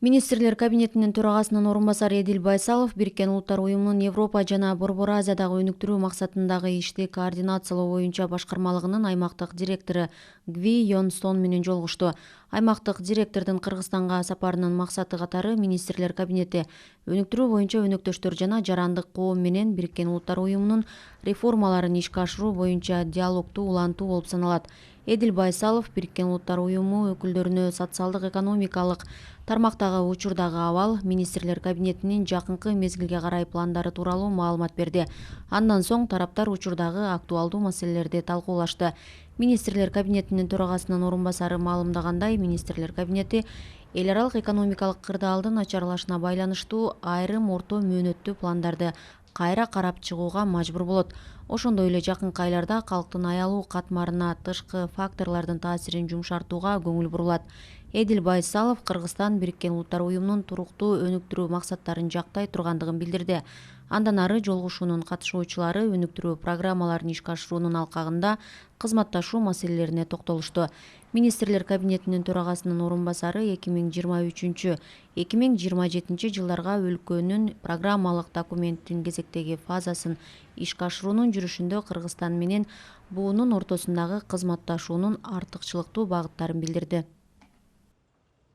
Министрлер кабинетинин төрагасынын орун басары Эдил Байсалов Бириккен Улуттар уюмунун Европа жана Борбор Азиядагы өнүктүрүү максатындагы ишти координациялоо боюнча башкармалыгынын аймактык директору Гви Йонстон менен жолугушту. Аймактык директордун Кыргызстанга сапарынын максаты катары министрлер кабинети өнүктүрүү боюнча өнөктөштөр жана жарандык коом менен Бириккен Улуттар уюмунун реформаларын ишке ашыруу боюнча диалогту улантуу болуп саналат. Эдил Байсалов Бириккен Улуттар уюму өкүлдөрүнө социалдык экономикалык тармактагы учурдагы абал, министрлер кабинетинин жакынкы мезгилге карай пландары тууралуу маалымат берди. Андан соң тараптар учурдагы актуалдуу маселелерди талкуулашты. Министрлер кабинетинин төрагасынын орун басары маалымдагандай, министрлер кабинети эл аралык экономикалык кырдаалдын начарлашына байланыштуу айрым орто мөөнөттүү пландарды кайра карап чыгууга мажбур болот. Ошондой эле жакынкы айларда калктын аялуу катмарына тышкы факторлордун таасирин жумшартууга көңүл бурулат. Эдил Байсалов Кыргызстан Бириккен Улуттар уюмунун туруктуу өнүктүрүү максаттарын жактай тургандыгын билдирди. Андан ары жолугушуунун катышуучулары өнүктүрүү программаларын ишке ашыруунун алкагында кызматташуу маселелерине токтолушту. Министрлер кабинетинин төрагасынын орун басары 2023-2027 жылдарга өлкөнүн программалык документтин кезектеги фазасын ишке ашыруунун жүрүшүндө Кыргызстан менен буунун ортосундагы кызматташуунун артыкчылыктуу багыттарын билдирди.